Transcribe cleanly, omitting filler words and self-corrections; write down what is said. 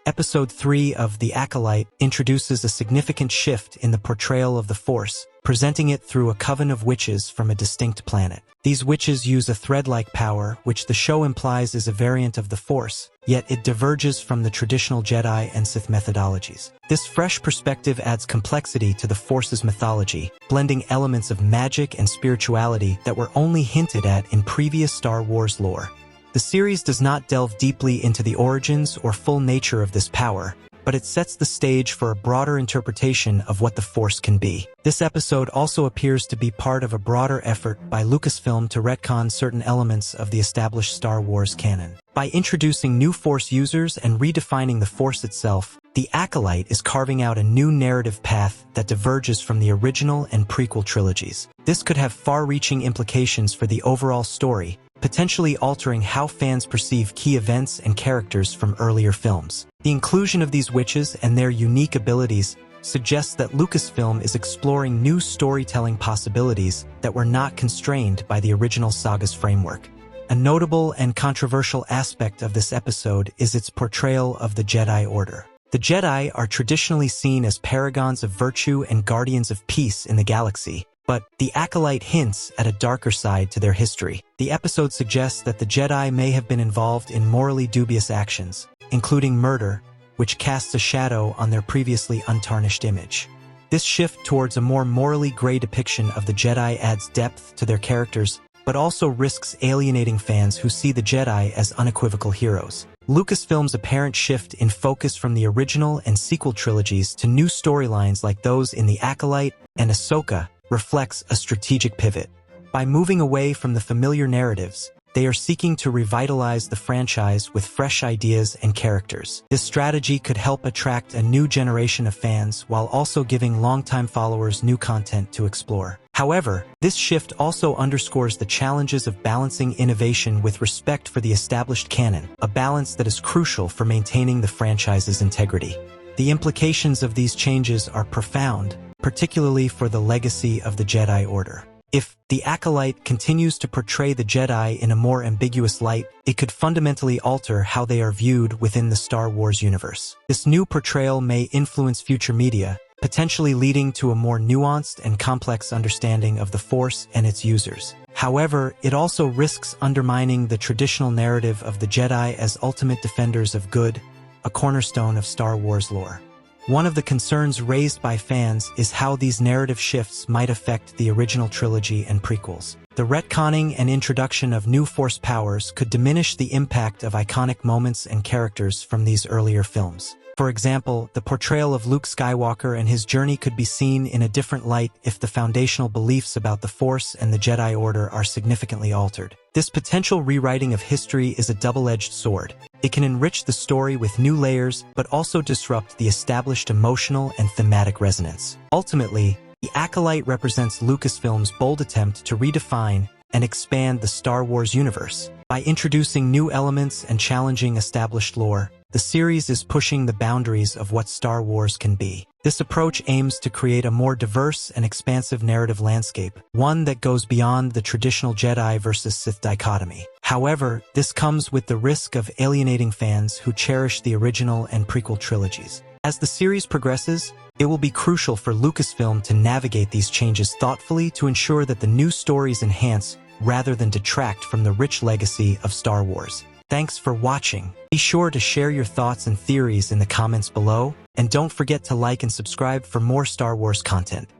Episode 3 of The Acolyte introduces a significant shift in the portrayal of the Force, presenting it through a coven of witches from a distinct planet. These witches use a thread-like power, which the show implies is a variant of the Force, yet it diverges from the traditional Jedi and Sith methodologies. This fresh perspective adds complexity to the Force's mythology, blending elements of magic and spirituality that were only hinted at in previous Star Wars lore. The series does not delve deeply into the origins or full nature of this power, but it sets the stage for a broader interpretation of what the Force can be. This episode also appears to be part of a broader effort by Lucasfilm to retcon certain elements of the established Star Wars canon. By introducing new Force users and redefining the Force itself, The Acolyte is carving out a new narrative path that diverges from the original and prequel trilogies. This could have far-reaching implications for the overall story, potentially altering how fans perceive key events and characters from earlier films. The inclusion of these witches and their unique abilities suggests that Lucasfilm is exploring new storytelling possibilities that were not constrained by the original saga's framework. A notable and controversial aspect of this episode is its portrayal of the Jedi Order. The Jedi are traditionally seen as paragons of virtue and guardians of peace in the galaxy, but The Acolyte hints at a darker side to their history. The episode suggests that the Jedi may have been involved in morally dubious actions, including murder, which casts a shadow on their previously untarnished image. This shift towards a more morally gray depiction of the Jedi adds depth to their characters, but also risks alienating fans who see the Jedi as unequivocal heroes. Lucasfilm's apparent shift in focus from the original and sequel trilogies to new storylines like those in The Acolyte and Ahsoka reflects a strategic pivot. By moving away from the familiar narratives, they are seeking to revitalize the franchise with fresh ideas and characters. This strategy could help attract a new generation of fans while also giving longtime followers new content to explore. However, this shift also underscores the challenges of balancing innovation with respect for the established canon, a balance that is crucial for maintaining the franchise's integrity. The implications of these changes are profound, particularly for the legacy of the Jedi Order. If The Acolyte continues to portray the Jedi in a more ambiguous light, it could fundamentally alter how they are viewed within the Star Wars universe. This new portrayal may influence future media, potentially leading to a more nuanced and complex understanding of the Force and its users. However, it also risks undermining the traditional narrative of the Jedi as ultimate defenders of good, a cornerstone of Star Wars lore. One of the concerns raised by fans is how these narrative shifts might affect the original trilogy and prequels. The retconning and introduction of new Force powers could diminish the impact of iconic moments and characters from these earlier films. For example, the portrayal of Luke Skywalker and his journey could be seen in a different light if the foundational beliefs about the Force and the Jedi Order are significantly altered. This potential rewriting of history is a double-edged sword. It can enrich the story with new layers, but also disrupt the established emotional and thematic resonance. Ultimately, The Acolyte represents Lucasfilm's bold attempt to redefine and expand the Star Wars universe. By introducing new elements and challenging established lore, the series is pushing the boundaries of what Star Wars can be. This approach aims to create a more diverse and expansive narrative landscape, one that goes beyond the traditional Jedi versus Sith dichotomy. However, this comes with the risk of alienating fans who cherish the original and prequel trilogies. As the series progresses, it will be crucial for Lucasfilm to navigate these changes thoughtfully to ensure that the new stories enhance rather than detract from the rich legacy of Star Wars. Thanks for watching. Be sure to share your thoughts and theories in the comments below, and don't forget to like and subscribe for more Star Wars content.